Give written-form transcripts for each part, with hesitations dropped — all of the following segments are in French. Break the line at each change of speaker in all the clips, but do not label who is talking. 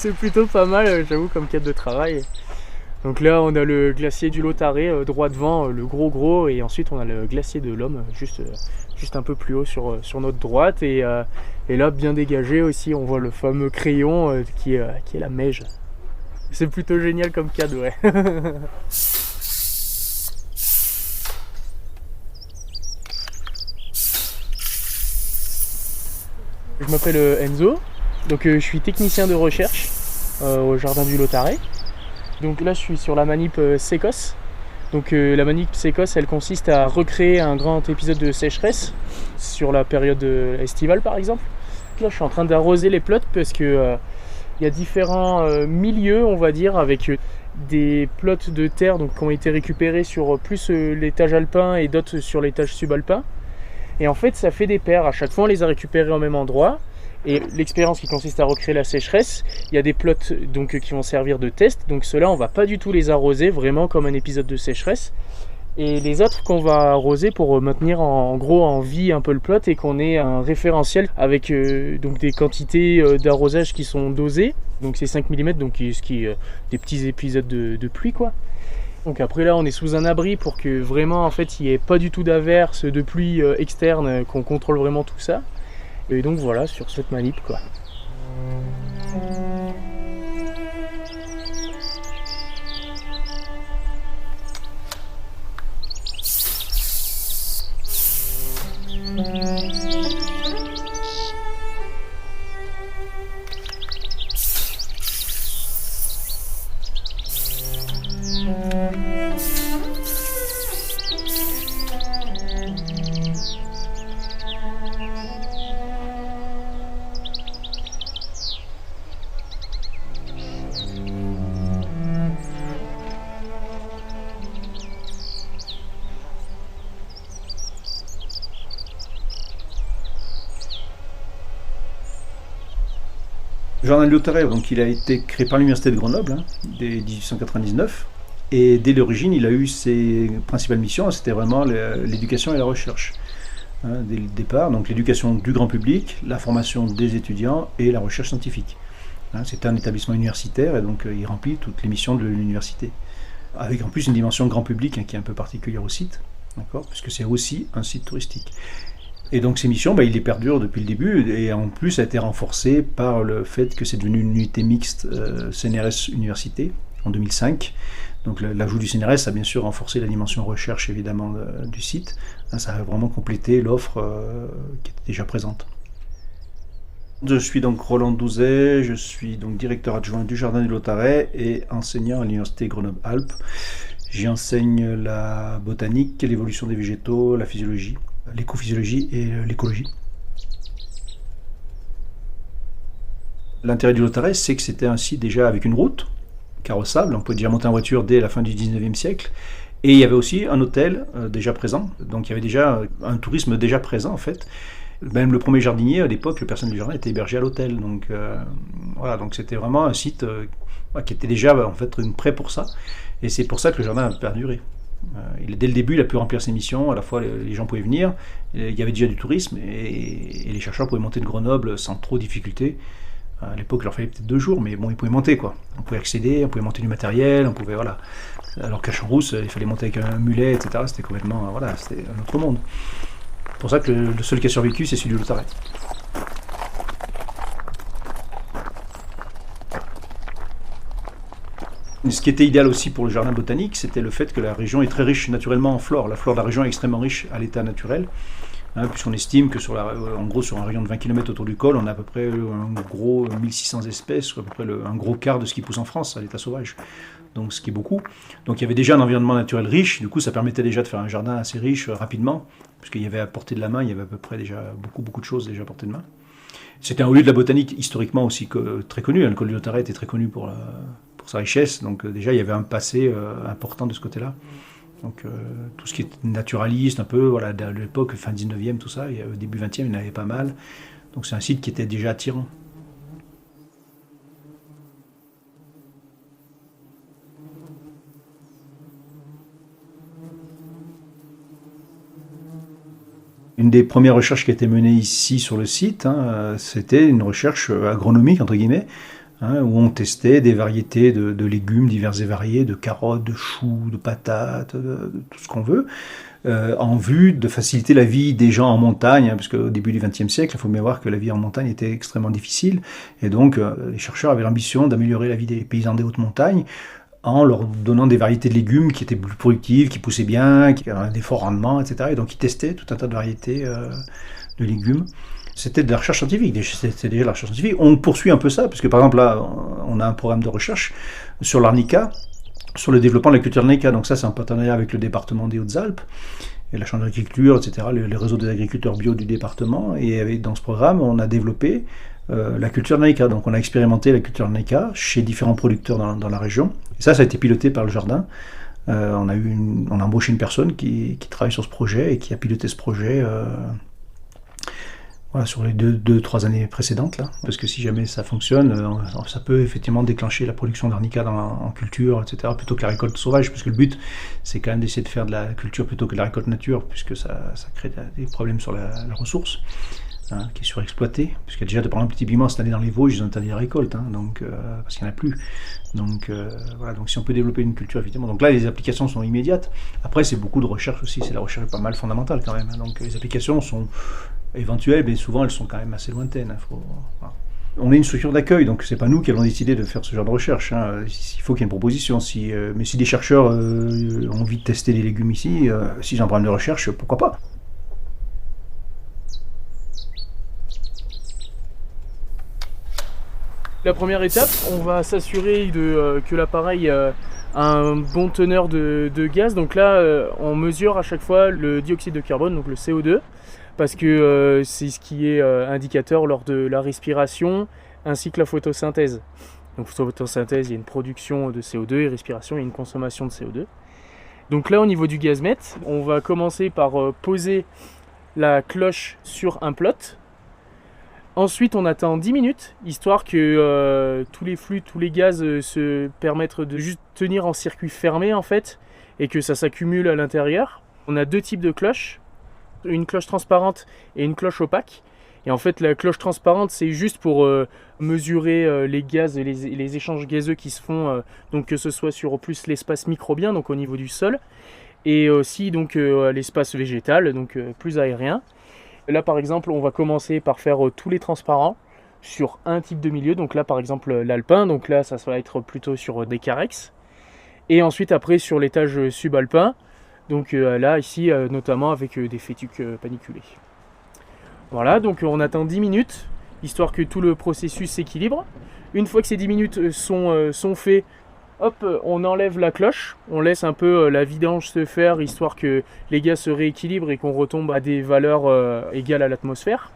C'est plutôt pas mal, j'avoue, comme cadre de travail. Donc là, on a le glacier du Lautaret droit devant, le gros, et ensuite on a le glacier de l'Homme, juste un peu plus haut sur notre droite. Et là, bien dégagé aussi, on voit le fameux crayon qui est la Meije. C'est plutôt génial comme cadre, ouais. Je m'appelle Enzo, donc je suis technicien de recherche au jardin du Lautaret. Donc là je suis sur la manip Sécosse. Donc la manip Sécosse, elle consiste à recréer un grand épisode de sécheresse sur la période estivale par exemple. Là je suis en train d'arroser les plots parce que il y a différents milieux, on va dire, avec des plots de terre donc, qui ont été récupérés sur plus l'étage alpin et d'autres sur l'étage subalpin. Et en fait, ça fait des paires. À chaque fois, on les a récupérés au même endroit. Et l'expérience qui consiste à recréer la sécheresse, il y a des plots donc, qui vont servir de test. Donc ceux-là, on va pas du tout les arroser, vraiment comme un épisode de sécheresse. Et les autres qu'on va arroser pour maintenir en gros en vie un peu le plot et qu'on ait un référentiel avec donc des quantités d'arrosage qui sont dosées. Donc c'est 5 mm, donc ce qui est des petits épisodes de pluie quoi. Donc après là on est sous un abri pour que vraiment en fait il n'y ait pas du tout d'averse, de pluie externe, qu'on contrôle vraiment tout ça. Et donc voilà sur cette manip quoi.
Le jardin du Lautaret, donc il a été créé par l'université de Grenoble dès 1899 et dès l'origine il a eu ses principales missions, c'était vraiment l'éducation et la recherche. Dès le départ, donc l'éducation du grand public, la formation des étudiants et la recherche scientifique. C'est un établissement universitaire et donc il remplit toutes les missions de l'université. Avec en plus une dimension grand public qui est un peu particulière au site, puisque c'est aussi un site touristique. Et donc ces missions, il les perdure depuis le début et en plus ça a été renforcé par le fait que c'est devenu une unité mixte CNRS Université en 2005. Donc l'ajout du CNRS a bien sûr renforcé la dimension recherche évidemment du site. Ça a vraiment complété l'offre qui était déjà présente. Je suis donc Roland Douzet, je suis donc directeur adjoint du Jardin du Lautaret et enseignant à l'Université Grenoble-Alpes. J'y enseigne la botanique, l'évolution des végétaux, la physiologie, l'écophysiologie et l'écologie. L'intérêt du Lautaret, c'est que c'était un site déjà avec une route carrossable, on pouvait déjà monter en voiture dès la fin du 19e siècle, et il y avait aussi un hôtel déjà présent, donc il y avait déjà un tourisme déjà présent en fait. Même le premier jardinier, à l'époque, le personnel du jardin était hébergé à l'hôtel, donc voilà, donc c'était vraiment un site qui était déjà en fait prêt pour ça, et c'est pour ça que le jardin a perduré. Dès le début, il a pu remplir ses missions, à la fois les gens pouvaient venir, il y avait déjà du tourisme, et les chercheurs pouvaient monter de Grenoble sans trop de difficultés. À l'époque, il leur fallait peut-être 2 jours, mais bon, ils pouvaient monter, quoi. On pouvait accéder, on pouvait monter du matériel, on pouvait, voilà. Alors qu'à Champs-Rousse, il fallait monter avec un mulet, etc. C'était complètement, voilà, c'était un autre monde. C'est pour ça que le seul qui a survécu, c'est celui du Lautaret. Ce qui était idéal aussi pour le jardin botanique, c'était le fait que la région est très riche naturellement en flore. La flore de la région est extrêmement riche à l'état naturel. Puisqu'on estime que en gros sur un rayon de 20 km autour du col, on a à peu près un gros 1600 espèces, à peu près un gros quart de ce qui pousse en France à l'état sauvage, donc ce qui est beaucoup. Donc il y avait déjà un environnement naturel riche, du coup ça permettait déjà de faire un jardin assez riche rapidement, puisqu'il y avait à portée de la main, il y avait à peu près déjà beaucoup de choses déjà à portée de main. C'était un haut lieu de la botanique historiquement aussi très connu, le col du Lautaret était très connu pour sa richesse, donc déjà il y avait un passé important de ce côté-là. Donc tout ce qui est naturaliste, un peu, voilà, de l'époque, fin 19e, tout ça, et au début 20e, il y en avait pas mal. Donc c'est un site qui était déjà attirant. Une des premières recherches qui a été menée ici sur le site, c'était une recherche agronomique, entre guillemets, où on testait des variétés de légumes divers et variés, de carottes, de choux, de patates, de tout ce qu'on veut, en vue de faciliter la vie des gens en montagne, parce qu'au début du XXe siècle, il faut bien voir que la vie en montagne était extrêmement difficile, et donc les chercheurs avaient l'ambition d'améliorer la vie des paysans des hautes montagnes, en leur donnant des variétés de légumes qui étaient plus productives, qui poussaient bien, qui avaient des forts rendements, etc. Et donc ils testaient tout un tas de variétés de légumes. C'était de la recherche scientifique, c'était déjà de la recherche scientifique. On poursuit un peu ça, parce que par exemple là, on a un programme de recherche sur l'arnica, sur le développement de la culture arnica. Donc ça, c'est un partenariat avec le département des Hautes-Alpes, et la Chambre d'agriculture, etc., les réseaux des agriculteurs bio du département. Et dans ce programme, on a développé la culture arnica. Donc on a expérimenté la culture arnica chez différents producteurs dans la région. Et ça a été piloté par le jardin. On a embauché une personne qui travaille sur ce projet et qui a piloté ce projet sur les 2-3 années précédentes, là. Parce que si jamais ça fonctionne, ça peut effectivement déclencher la production d'arnica en culture, etc., plutôt que la récolte sauvage, puisque le but, c'est quand même d'essayer de faire de la culture plutôt que de la récolte nature, puisque ça crée des problèmes sur la ressource, qui est surexploitée, puisque déjà, par exemple, typiquement, cette année dans les Vosges, ils ont interdit la récolte, donc, parce qu'il n'y en a plus. Donc si on peut développer une culture, évidemment. Donc là, les applications sont immédiates. Après, c'est beaucoup de recherche aussi, c'est la recherche pas mal fondamentale quand même. Donc les applications sont éventuelles, mais souvent elles sont quand même assez lointaines. On est une structure d'accueil, donc c'est pas nous qui allons décider de faire ce genre de recherche. Il faut qu'il y ait une proposition. Mais si des chercheurs ont envie de tester les légumes ici, s'ils ont un problème de recherche, pourquoi pas?
La première étape, on va s'assurer que l'appareil a un bon teneur de gaz. Donc là, on mesure à chaque fois le dioxyde de carbone, donc le CO2, parce que c'est ce qui est indicateur lors de la respiration ainsi que la photosynthèse. Donc photosynthèse, il y a une production de CO2 et respiration, il y a une consommation de CO2. Donc là, au niveau du gazmètre, on va commencer par poser la cloche sur un plot. Ensuite, on attend 10 minutes, histoire que tous les flux, tous les gaz se permettent de juste tenir en circuit fermé en fait, et que ça s'accumule à l'intérieur. On a deux types de cloches, une cloche transparente et une cloche opaque. Et en fait, la cloche transparente, c'est juste pour mesurer les gaz et les échanges gazeux qui se font, donc que ce soit sur plus l'espace microbien, donc au niveau du sol, et aussi donc l'espace végétal, donc plus aérien. Là par exemple on va commencer par faire tous les transparents sur un type de milieu, donc là par exemple l'alpin, donc là ça va être plutôt sur des carex, et ensuite après sur l'étage subalpin, donc là ici notamment avec des fétuques paniculés. Voilà, donc on attend 10 minutes histoire que tout le processus s'équilibre. Une fois que ces 10 minutes sont faits, hop, on enlève la cloche, on laisse un peu la vidange se faire, histoire que les gaz se rééquilibrent et qu'on retombe à des valeurs égales à l'atmosphère.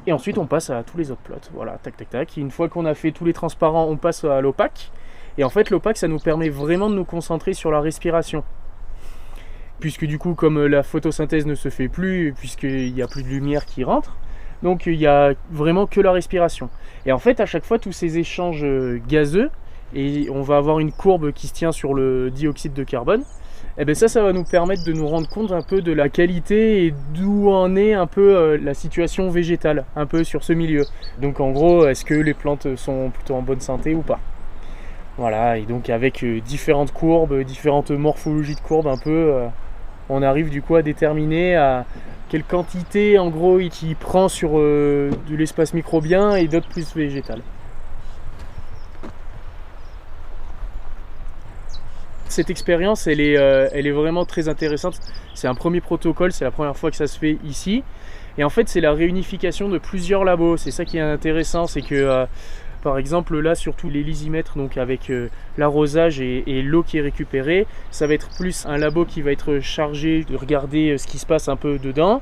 Et ensuite on passe à tous les autres plots, voilà, tac tac tac. Et une fois qu'on a fait tous les transparents, on passe à l'opaque. Et en fait l'opaque, ça nous permet vraiment de nous concentrer sur la respiration. Puisque du coup, comme la photosynthèse ne se fait plus, puisqu'il n'y a plus de lumière qui rentre, donc il n'y a vraiment que la respiration. Et en fait, à chaque fois, tous ces échanges gazeux, et on va avoir une courbe qui se tient sur le dioxyde de carbone, et bien ça va nous permettre de nous rendre compte un peu de la qualité et d'où en est un peu la situation végétale, un peu sur ce milieu. Donc en gros, est-ce que les plantes sont plutôt en bonne santé ou pas? Voilà, et donc avec différentes courbes, différentes morphologies de courbes un peu, on arrive du coup à déterminer à quelle quantité en gros il prend sur de l'espace microbien et d'autres plus végétales. Cette expérience, elle est vraiment très intéressante. C'est un premier protocole, c'est la première fois que ça se fait ici. Et en fait, c'est la réunification de plusieurs labos. C'est ça qui est intéressant, c'est que par exemple là, surtout les lysimètres, donc avec l'arrosage et l'eau qui est récupérée, ça va être plus un labo qui va être chargé de regarder ce qui se passe un peu dedans.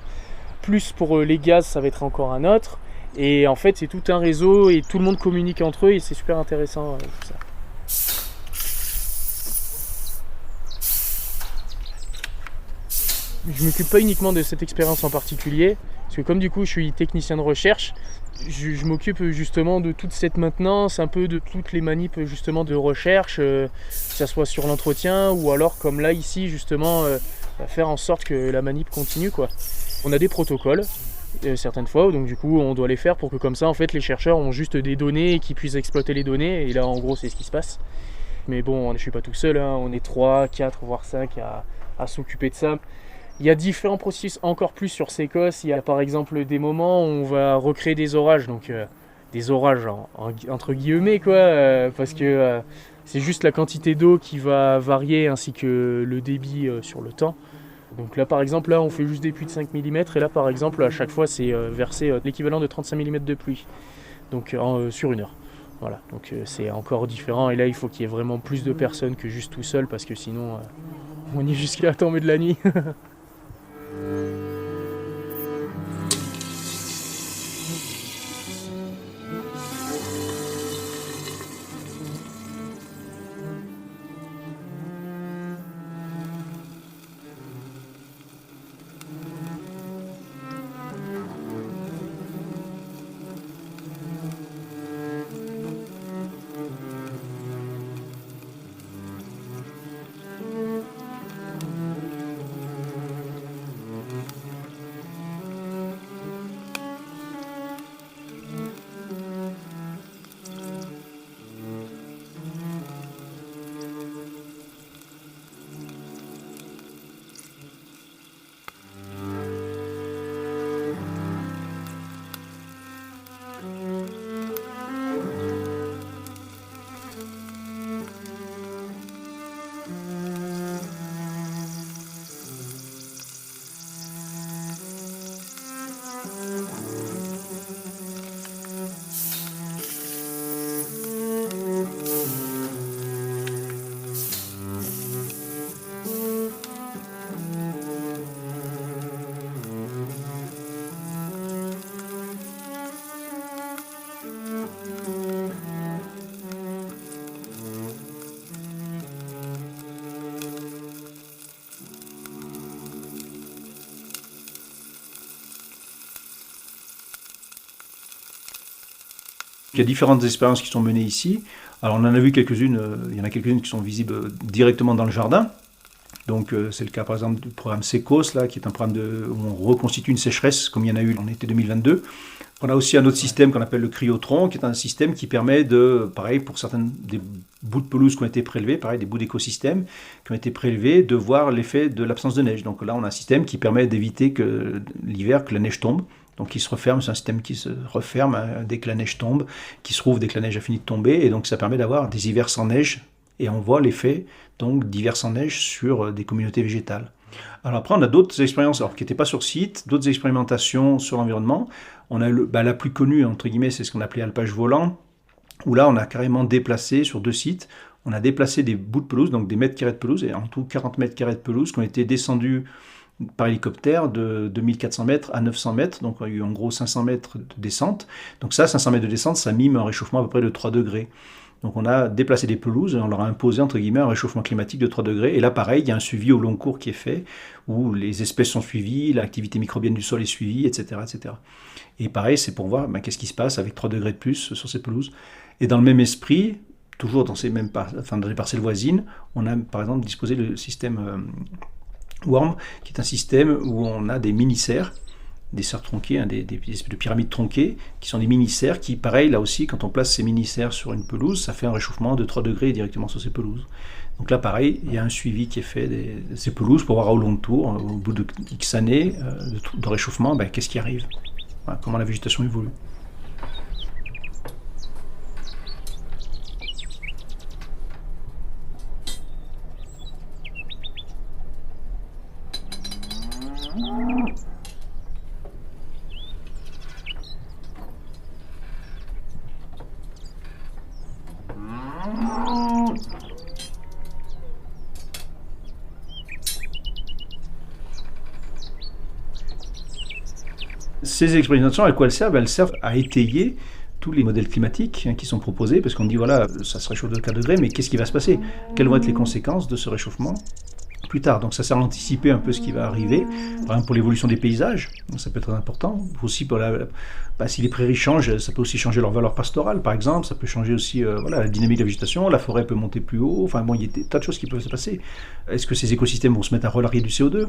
Plus pour les gaz, ça va être encore un autre. Et en fait, c'est tout un réseau et tout le monde communique entre eux et c'est super intéressant tout ça. Je ne m'occupe pas uniquement de cette expérience en particulier, parce que comme du coup je suis technicien de recherche, je m'occupe justement de toute cette maintenance, un peu de toutes les manips justement de recherche, que ça soit sur l'entretien ou alors comme là ici justement faire en sorte que la manip continue quoi. On a des protocoles certaines fois, donc du coup on doit les faire pour que comme ça en fait les chercheurs ont juste des données et qu'ils puissent exploiter les données, et là en gros c'est ce qui se passe. Mais bon, je suis pas tout seul, hein. On est 3, 4 voire 5 à s'occuper de ça. Il y a différents processus encore plus sur Secos. Il y a par exemple des moments où on va recréer des orages, donc des orages entre guillemets quoi, parce que c'est juste la quantité d'eau qui va varier ainsi que le débit sur le temps. Donc là par exemple, là on fait juste des pluies de 5 mm et là par exemple à chaque fois c'est versé l'équivalent de 35 mm de pluie, donc sur une heure. Voilà, donc c'est encore différent et là il faut qu'il y ait vraiment plus de personnes que juste tout seul parce que sinon on est jusqu'à la tombée de la nuit.
Il y a différentes expériences qui sont menées ici. Alors on en a vu quelques-unes, il y en a quelques-unes qui sont visibles directement dans le jardin. Donc c'est le cas par exemple du programme Secos, là, qui est un programme où on reconstitue une sécheresse comme il y en a eu en été 2022. On a aussi un autre système qu'on appelle le cryotron, qui est un système qui permet de, pareil pour certaines des bouts de pelouse qui ont été prélevés, pareil des bouts d'écosystèmes qui ont été prélevés, de voir l'effet de l'absence de neige. Donc là on a un système qui permet d'éviter que l'hiver, que la neige tombe. Donc il se referme, c'est un système qui se referme dès que la neige tombe, qui se rouvre dès que la neige a fini de tomber, et donc ça permet d'avoir des hivers sans neige, et on voit l'effet donc d'hivers sans neige sur des communautés végétales. Alors après on a d'autres expériences qui n'étaient pas sur site, d'autres expérimentations sur l'environnement. On a la plus connue entre guillemets, c'est ce qu'on appelait alpage volant, où là on a carrément déplacé sur 2 sites, on a déplacé des bouts de pelouse, donc des mètres carrés de pelouse, et en tout 40 mètres carrés de pelouse qui ont été descendus par hélicoptère de 2400 mètres à 900 mètres, donc il y a eu en gros 500 mètres de descente. Donc ça, 500 mètres de descente, ça mime un réchauffement à peu près de 3 degrés. Donc on a déplacé des pelouses et on leur a imposé entre guillemets un réchauffement climatique de 3 degrés. Et là pareil, il y a un suivi au long cours qui est fait, où les espèces sont suivies, l'activité microbienne du sol est suivie, etc. etc. Et pareil, c'est pour voir qu'est-ce qui se passe avec 3 degrés de plus sur ces pelouses. Et dans le même esprit, toujours dans dans les parcelles voisines, on a par exemple disposé le système Worm, qui est un système où on a des mini-serres, des serres tronquées, des espèces de pyramides tronquées, qui sont des mini-serres qui, pareil, là aussi, quand on place ces mini-serres sur une pelouse, ça fait un réchauffement de 3 degrés directement sur ces pelouses. Donc là, pareil, il y a un suivi qui est fait de ces pelouses pour voir au long de tour, au bout de X années de réchauffement, qu'est-ce qui arrive, voilà, comment la végétation évolue. Ces expérimentations, à quoi elles servent? Elles servent à étayer tous les modèles climatiques qui sont proposés, parce qu'on dit voilà, ça se réchauffe de 4 degrés, mais qu'est-ce qui va se passer? Quelles vont être les conséquences de ce réchauffement? plus tard. Donc ça sert à anticiper un peu ce qui va arriver. Par exemple pour l'évolution des paysages, donc ça peut être très important. Aussi pour si les prairies changent, ça peut aussi changer leur valeur pastorale par exemple. Ça peut changer aussi la dynamique de la végétation. La forêt peut monter plus haut. Enfin bon, il y a des tas de choses qui peuvent se passer. Est-ce que ces écosystèmes vont se mettre à relarguer du CO2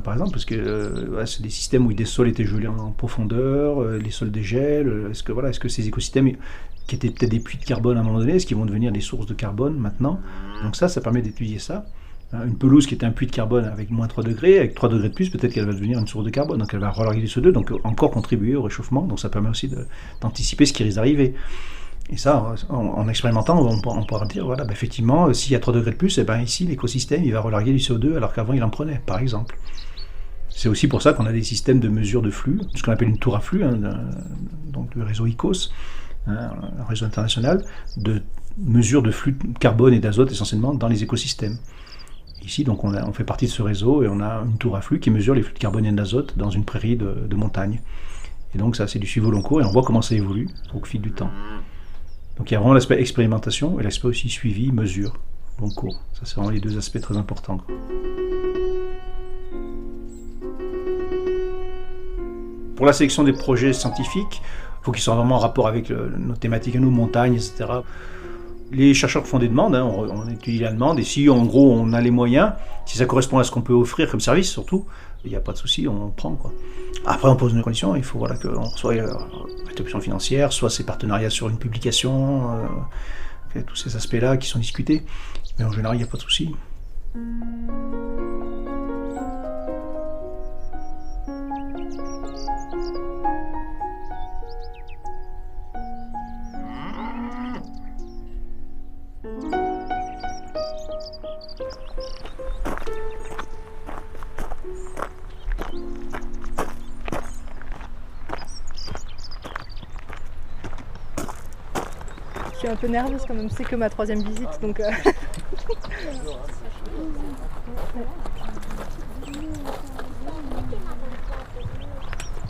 par exemple, parce que c'est des systèmes où des sols étaient gelés en profondeur, les sols dégèlent. Est-ce que ces écosystèmes qui étaient peut-être des puits de carbone à un moment donné, est-ce qu'ils vont devenir des sources de carbone maintenant? Donc ça permet d'étudier ça. Une pelouse qui était un puits de carbone avec moins 3 degrés, avec 3 degrés de plus, peut-être qu'elle va devenir une source de carbone, donc elle va relarguer du CO2, donc encore contribuer au réchauffement, donc ça permet aussi d'anticiper ce qui risque d'arriver. Et ça, en expérimentant, on pourra dire, effectivement, s'il y a 3 degrés de plus, ici, l'écosystème, il va relarguer du CO2 alors qu'avant, il en prenait, par exemple. C'est aussi pour ça qu'on a des systèmes de mesure de flux, ce qu'on appelle une tour à flux, donc le réseau ICOS, un réseau international, de mesure de flux de carbone et d'azote essentiellement dans les écosystèmes. Ici, donc, on fait partie de ce réseau et on a une tour à flux qui mesure les flux de carbone et d'azote dans une prairie de montagne. Et donc ça, c'est du suivi au long cours et on voit comment ça évolue au fil du temps. Donc il y a vraiment l'aspect expérimentation et l'aspect aussi suivi, mesure, long cours. Ça, c'est vraiment les deux aspects très importants. Pour la sélection des projets scientifiques, il faut qu'ils soient vraiment en rapport avec nos thématiques, nos montagnes, etc. Les chercheurs font des demandes, on étudie la demande, et si en gros on a les moyens, si ça correspond à ce qu'on peut offrir comme service surtout, il n'y a pas de souci, on prend quoi. Après on pose une condition, il faut qu'on reçoive l'attribution financière, soit ces partenariats sur une publication, tous ces aspects-là qui sont discutés, mais en général il n'y a pas de souci.
Je suis un peu nerveuse quand même, c'est que ma 3e visite donc.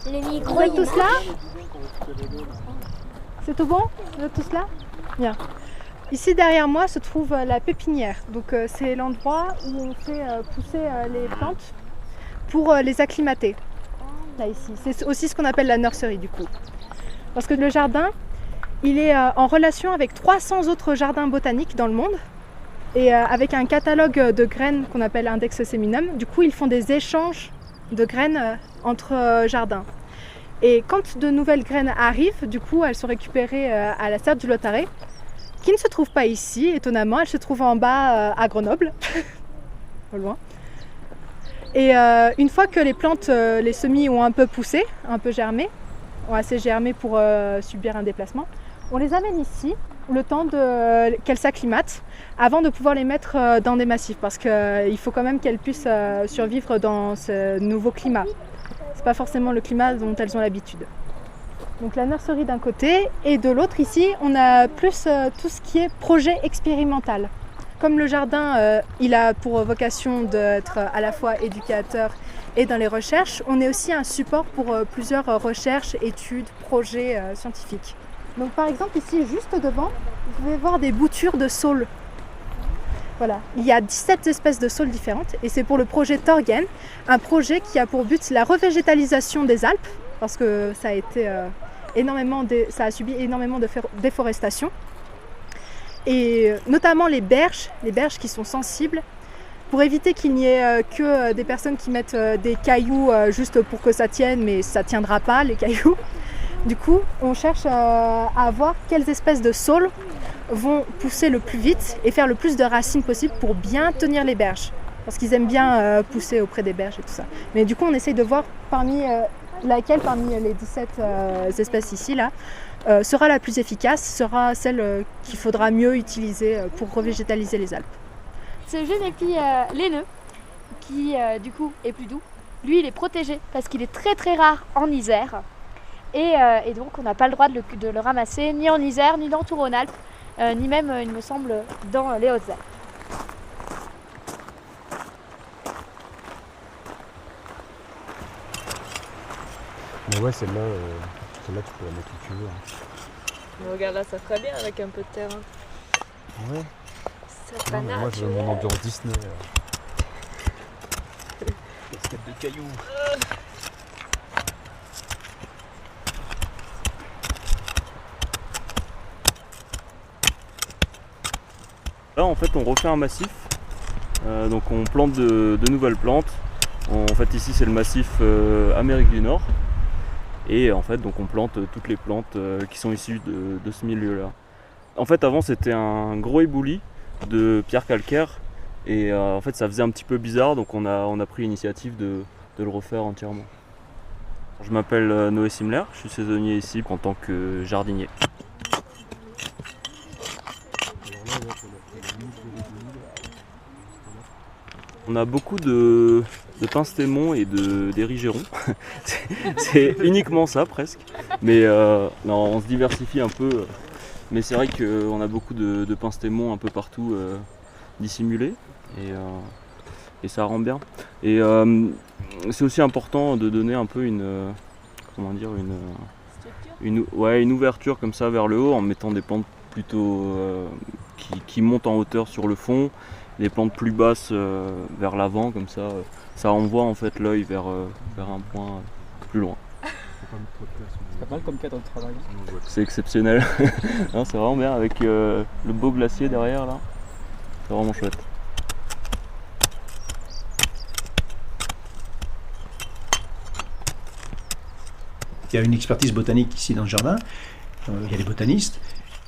Les micros,
Vous êtes tous là? C'est tout bon? Vous êtes tous là? Bien. Ici derrière moi se trouve la pépinière. Donc c'est l'endroit où on fait pousser les plantes pour les acclimater. Là ici. C'est aussi ce qu'on appelle la nurserie du coup. Parce que le jardin, il est en relation avec 300 autres jardins botaniques dans le monde et avec un catalogue de graines qu'on appelle index seminum. Du coup, ils font des échanges de graines entre jardins. Et quand de nouvelles graines arrivent, du coup, elles sont récupérées à la serre du Lautaret, qui ne se trouve pas ici, étonnamment. Elle se trouve en bas à Grenoble, au loin. Et une fois que les plantes, les semis ont un peu poussé, un peu germé, ont assez germé pour subir un déplacement, on les amène ici, le temps qu'elles s'acclimatent, avant de pouvoir les mettre dans des massifs, parce qu'il faut quand même qu'elles puissent survivre dans ce nouveau climat. C'est pas forcément le climat dont elles ont l'habitude. Donc la nurserie d'un côté, et de l'autre ici, on a plus tout ce qui est projet expérimental. Comme le jardin, il a pour vocation d'être à la fois éducateur et dans les recherches, on est aussi un support pour plusieurs recherches, études, projets scientifiques. Donc par exemple ici, juste devant, vous pouvez voir des boutures de saules. Voilà, il y a 17 espèces de saules différentes et c'est pour le projet Torgen, un projet qui a pour but la revégétalisation des Alpes, parce que ça a été ça a subi énormément de déforestation. Et notamment les berges qui sont sensibles, pour éviter qu'il n'y ait que des personnes qui mettent des cailloux juste pour que ça tienne, mais ça ne tiendra pas les cailloux. Du coup, on cherche à voir quelles espèces de saules vont pousser le plus vite et faire le plus de racines possible pour bien tenir les berges. Parce qu'ils aiment bien pousser auprès des berges et tout ça. Mais du coup, on essaye de voir laquelle parmi les 17 espèces ici, là, sera la plus efficace, sera celle qu'il faudra mieux utiliser pour revégétaliser les Alpes.
Ce jeune épi laineux, qui du coup est plus doux, lui il est protégé parce qu'il est très très rare en Isère. Et donc on n'a pas le droit de le ramasser ni en Isère, ni dans Tour-Rhône-Alpes, ni même, il me semble, dans les Hautes-Alpes.
Mais ouais, celle-là, tu peux la mettre où tu veux.
Mais regarde là, ça ferait bien avec un peu de terrain.
Ouais.
Ça
Non, mais moi, je veux mon ambiance Disney.
de cailloux.
Là en fait on refait un massif, donc on plante de nouvelles plantes. En fait ici c'est le massif Amérique du Nord et en fait donc on plante toutes les plantes qui sont issues de ce milieu là. En fait avant c'était un gros éboulis de pierre calcaire et en fait ça faisait un petit peu bizarre, donc on a pris l'initiative de le refaire entièrement. Je m'appelle Noé Simler, je suis saisonnier ici en tant que jardinier. On a beaucoup de pince-témons et d'érigérons. C'est uniquement ça presque. Mais non, on se diversifie un peu. Mais c'est vrai qu'on a beaucoup de pince-témons un peu partout dissimulés. Et ça rend bien. Et c'est aussi important de donner un peu une ouverture comme ça vers le haut en mettant des plantes plutôt qui montent en hauteur sur le fond. Les plantes plus basses vers l'avant, comme ça, ça envoie en fait l'œil vers un point plus loin.
C'est pas mal comme cadre de travail.
C'est exceptionnel. Non, c'est vraiment bien avec le beau glacier derrière là. C'est vraiment chouette.
Il y a une expertise botanique ici dans le jardin. Il y a des botanistes.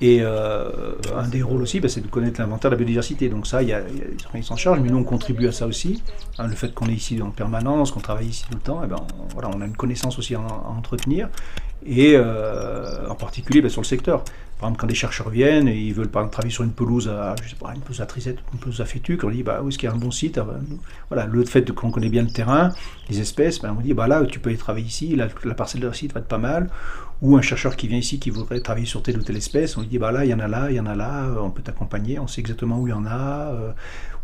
Et un des rôles aussi, c'est de connaître l'inventaire de la biodiversité. Donc ça, il y a des gens qui s'en chargent, mais nous on contribue à ça aussi. Le fait qu'on est ici en permanence, qu'on travaille ici tout le temps, on a une connaissance aussi à entretenir. Et en particulier sur le secteur. Par exemple, quand des chercheurs viennent et ils veulent par exemple travailler sur une pelouse à, une pelouse à trisette, une pelouse à fétuque, on dit où est-ce qu'il y a un bon site. Voilà, le fait qu'on connaît bien le terrain, les espèces, on dit là tu peux y travailler ici, la parcelle de site va être pas mal. Ou un chercheur qui vient ici qui voudrait travailler sur telle ou telle espèce, on lui dit là, il y en a là, on peut t'accompagner, on sait exactement où il y en a.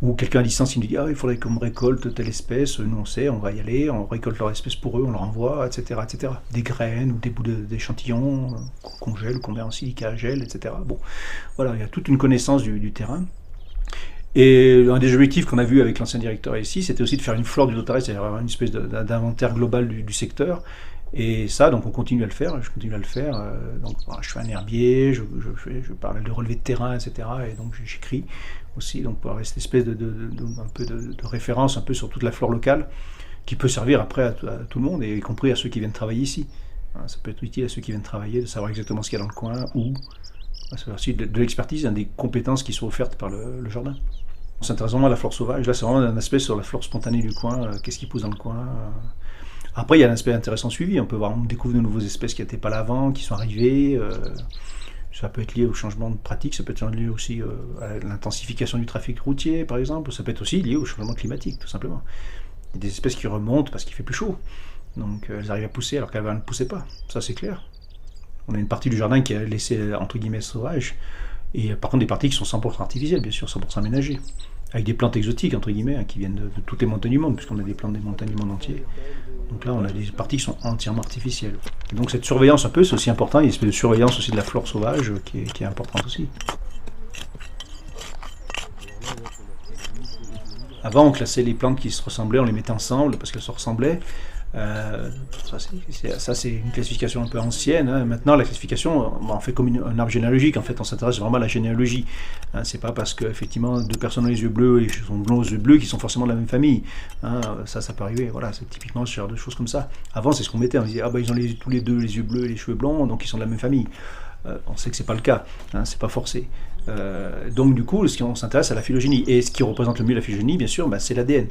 Ou quelqu'un à distance, il nous dit il faudrait qu'on me récolte telle espèce, nous on sait, on va y aller, on récolte leur espèce pour eux, on leur envoie, etc. etc. Des graines ou des bouts d'échantillons qu'on gèle, qu'on met en silica, gel, etc. Bon, voilà, il y a toute une connaissance du terrain. Et un des objectifs qu'on a vu avec l'ancien directeur ici, c'était aussi de faire une flore du Lautaret, c'est-à-dire avoir une espèce d'inventaire global du secteur. Et ça, donc on continue à le faire, je continue à le faire. Donc, je fais un herbier, je parle de relevé de terrain, etc. Et donc j'écris aussi, donc pour avoir cette espèce un peu de référence un peu sur toute la flore locale, qui peut servir après à tout le monde, et y compris à ceux qui viennent travailler ici. Ça peut être utile à ceux qui viennent travailler, de savoir exactement ce qu'il y a dans le coin, où. C'est aussi de l'expertise, des compétences qui sont offertes par le jardin. On s'intéresse vraiment à la flore sauvage, là c'est vraiment un aspect sur la flore spontanée du coin, qu'est-ce qui pousse dans le coin. Après, il y a un aspect intéressant suivi. On découvre de nouvelles espèces qui n'étaient pas là avant, qui sont arrivées. Ça peut être lié au changement de pratique, ça peut être lié aussi à l'intensification du trafic routier, par exemple. Ça peut être aussi lié au changement climatique, tout simplement. Il y a des espèces qui remontent parce qu'il fait plus chaud. Donc, elles arrivent à pousser alors qu'elles ne poussaient pas. Ça, c'est clair. On a une partie du jardin qui est laissée, entre guillemets, sauvage. Et par contre, des parties qui sont 100% artificielles, bien sûr, 100% aménagées. Avec des plantes exotiques, entre guillemets, qui viennent de toutes les montagnes du monde, puisqu'on a des plantes des montagnes du monde entier. Donc là, on a des parties qui sont entièrement artificielles. Et donc cette surveillance un peu, c'est aussi important, il y a une espèce de surveillance aussi de la flore sauvage qui est importante aussi. Avant, on classait les plantes qui se ressemblaient, on les mettait ensemble parce qu'elles se ressemblaient. Ça c'est une classification un peu ancienne. Maintenant la classification, on fait comme un arbre généalogique, en fait on s'intéresse vraiment à la généalogie. C'est pas parce qu'effectivement deux personnes ont les yeux bleus et sont blonds aux yeux bleus qui sont forcément de la même famille. Ça peut arriver, voilà, c'est typiquement ce genre de choses comme ça. Avant c'est ce qu'on mettait, on disait ils ont tous les deux les yeux bleus et les cheveux blonds, donc ils sont de la même famille. On sait que c'est pas le cas, c'est pas forcé. Donc du coup, on s'intéresse à la phylogénie. Et ce qui représente le mieux la phylogénie, bien sûr, c'est l'ADN.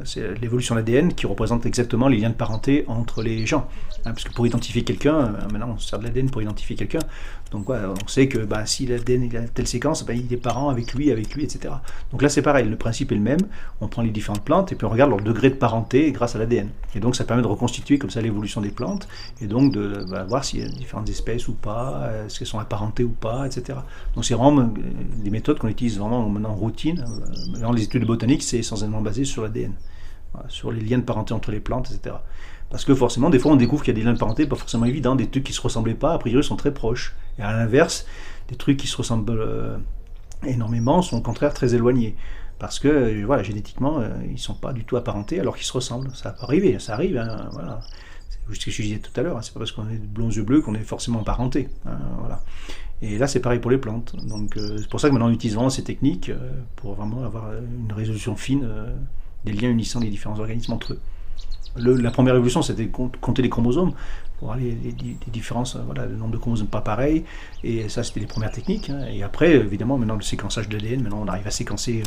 C'est l'évolution de l'ADN qui représente exactement les liens de parenté entre les gens. Parce que pour identifier quelqu'un, maintenant on se sert de l'ADN pour identifier quelqu'un. Donc on sait que si l'ADN il a telle séquence, il est parent avec lui, etc. Donc là c'est pareil, le principe est le même. On prend les différentes plantes et puis on regarde leur degré de parenté grâce à l'ADN. Et donc ça permet de reconstituer comme ça l'évolution des plantes et donc de voir s'il y a différentes espèces ou pas, est-ce qu'elles sont apparentées ou pas, etc. Donc c'est vraiment des méthodes qu'on utilise vraiment maintenant en routine. Dans les études botaniques, c'est essentiellement basé sur l'ADN, sur les liens de parenté entre les plantes, etc. Parce que forcément, des fois, on découvre qu'il y a des liens de parenté pas forcément évidents, des trucs qui ne se ressemblaient pas, a priori, sont très proches. Et à l'inverse, des trucs qui se ressemblent énormément sont au contraire très éloignés. parce que voilà, génétiquement, ils ne sont pas du tout apparentés alors qu'ils se ressemblent. Ça peut arriver, ça arrive, hein, voilà. C'est ce que je disais tout à l'heure, hein, c'est pas parce qu'on est blonds yeux bleus qu'on est forcément apparenté. Hein, voilà. Et là, c'est pareil pour les plantes. Donc, c'est pour ça que maintenant on utilise vraiment ces techniques pour vraiment avoir une résolution fine des liens unissant les différents organismes entre eux. La première évolution, c'était de compter les chromosomes pour voir les différences, voilà, le nombre de chromosomes pas pareil. Et ça, c'était les premières techniques. Hein. Et après, évidemment, maintenant, le séquençage de l'ADN, maintenant, on arrive à séquencer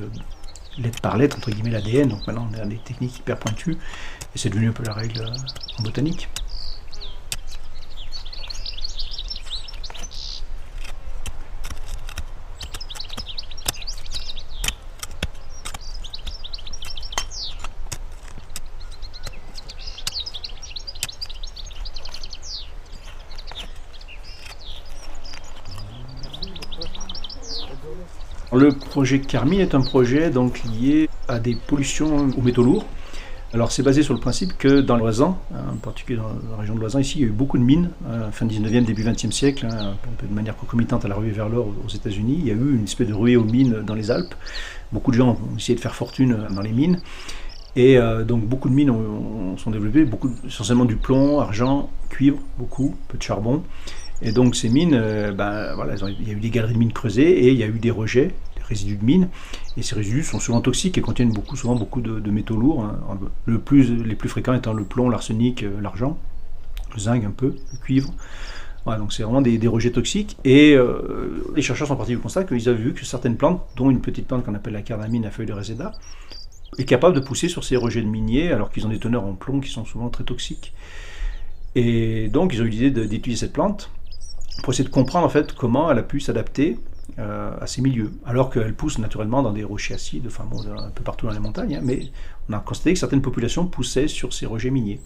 lettre par lettre, entre guillemets, l'ADN. Donc maintenant, on a des techniques hyper pointues. Et c'est devenu un peu la règle en botanique. Le projet Carmine est un projet donc lié à des pollutions aux métaux lourds. Alors c'est basé sur le principe que dans l'Oisan, en particulier dans la région de l'Oisan, ici il y a eu beaucoup de mines, fin 19e, début 20e siècle, un peu de manière concomitante à la ruée vers l'or aux États-Unis. Il y a eu une espèce de ruée aux mines dans les Alpes. Beaucoup de gens ont essayé de faire fortune dans les mines. Et donc beaucoup de mines sont développées, essentiellement du plomb, argent, cuivre, beaucoup, peu de charbon. Et donc ces mines, voilà, il y a eu des galeries de mines creusées et il y a eu des rejets, des résidus de mines. Et ces résidus sont souvent toxiques et contiennent souvent beaucoup de métaux lourds. Hein. Les plus fréquents étant le plomb, l'arsenic, l'argent, le zinc un peu, le cuivre. Voilà, donc c'est vraiment des rejets toxiques. Et les chercheurs sont partis du constat qu'ils avaient vu que certaines plantes, dont une petite plante qu'on appelle la cardamine à feuilles de réséda, est capable de pousser sur ces rejets de miniers alors qu'ils ont des teneurs en plomb qui sont souvent très toxiques. Et donc ils ont eu l'idée d'étudier cette plante pour essayer de comprendre en fait comment elle a pu s'adapter à ces milieux, alors qu'elle pousse naturellement dans des rochers acides, enfin bon, un peu partout dans les montagnes, hein, mais on a constaté que certaines populations poussaient sur ces rejets miniers.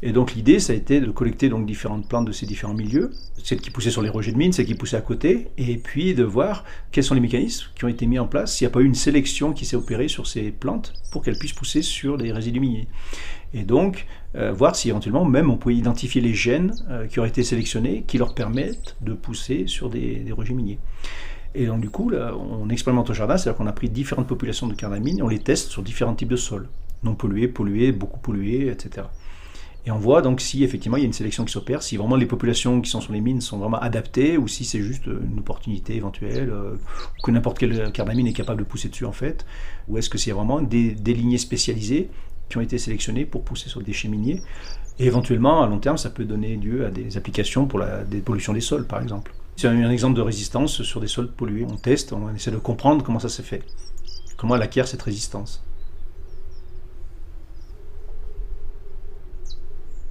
Et donc l'idée, ça a été de collecter donc différentes plantes de ces différents milieux, celles qui poussaient sur les rejets de mines, celles qui poussaient à côté, et puis de voir quels sont les mécanismes qui ont été mis en place, s'il n'y a pas eu une sélection qui s'est opérée sur ces plantes pour qu'elles puissent pousser sur les résidus miniers. Et donc, voir si éventuellement, même on pouvait identifier les gènes qui auraient été sélectionnés, qui leur permettent de pousser sur des rejets miniers. Et donc du coup, là, on expérimente au jardin, c'est-à-dire qu'on a pris différentes populations de cardamine, et on les teste sur différents types de sols, non pollués, pollués, beaucoup pollués, etc. Et on voit donc si effectivement il y a une sélection qui s'opère, si vraiment les populations qui sont sur les mines sont vraiment adaptées, ou si c'est juste une opportunité éventuelle, ou que n'importe quelle cardamine est capable de pousser dessus en fait, ou est-ce que c'est vraiment des lignées spécialisées qui ont été sélectionnées pour pousser sur des déchets miniers. Et éventuellement, à long terme, ça peut donner lieu à des applications pour la dépollution des sols, par exemple. C'est un exemple de résistance sur des sols pollués. On teste, on essaie de comprendre comment ça s'est fait, comment elle acquiert cette résistance.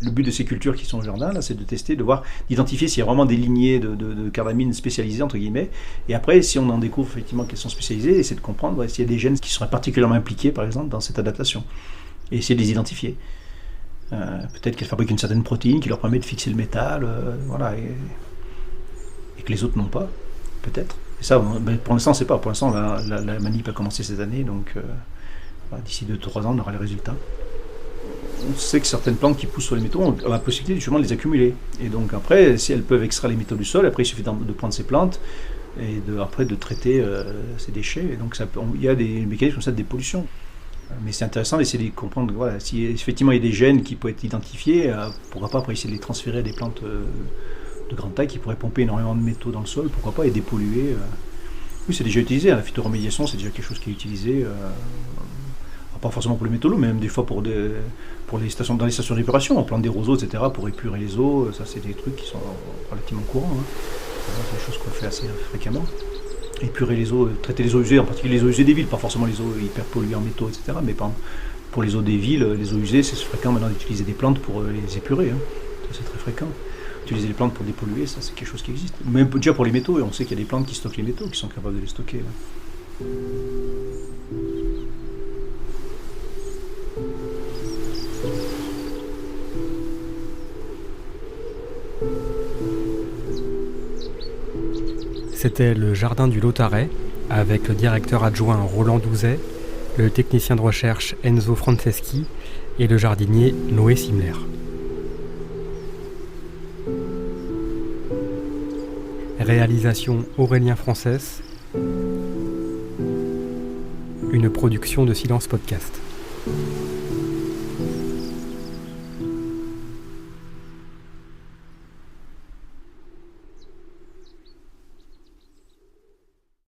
Le but de ces cultures qui sont au jardin, là, c'est de tester, de voir, d'identifier s'il y a vraiment des lignées de cardamine spécialisées, entre guillemets. Et après, si on en découvre effectivement qu'elles sont spécialisées, essayer de comprendre s'il y a des gènes qui seraient particulièrement impliqués, par exemple, dans cette adaptation. Et essayer de les identifier. Peut-être qu'elles fabriquent une certaine protéine qui leur permet de fixer le métal, voilà, et que les autres n'ont pas, peut-être. Et ça, pour l'instant, on ne sait pas. Pour l'instant, la manip a commencé cette année, donc d'ici 2-3 ans, on aura les résultats. On sait que certaines plantes qui poussent sur les métaux ont la possibilité justement de les accumuler. Et donc après, si elles peuvent extraire les métaux du sol, après il suffit de prendre ces plantes et après de traiter ces déchets. Et donc il y a des mécanismes comme ça de dépollution. Mais c'est intéressant d'essayer de comprendre, voilà, si effectivement il y a des gènes qui peuvent être identifiés, pourquoi pas après essayer de les transférer à des plantes de grande taille qui pourraient pomper énormément de métaux dans le sol, pourquoi pas, et dépolluer. Oui, c'est déjà utilisé, la phytoremédiation c'est déjà quelque chose qui est utilisé, pas forcément pour les métaux lourds, mais même des fois pour les stations, dans les stations d'épuration, on plante des roseaux, etc., pour épurer les eaux, ça c'est des trucs qui sont relativement courants, hein. C'est des choses qu'on fait assez fréquemment. Épurer les eaux, traiter les eaux usées, en particulier les eaux usées des villes, pas forcément les eaux hyper polluées en métaux, etc. Mais pour les eaux des villes, les eaux usées, c'est fréquent maintenant d'utiliser des plantes pour les épurer. Hein. Ça c'est très fréquent. Utiliser les plantes pour dépolluer, ça c'est quelque chose qui existe. Même déjà pour les métaux, on sait qu'il y a des plantes qui stockent les métaux, qui sont capables de les stocker. Là.
C'était le jardin du Lautaret, avec le directeur adjoint Roland Douzet, le technicien de recherche Enzo Franceschi et le jardinier Noé Simler. Réalisation Aurélien Frances. une production de Silence Podcast.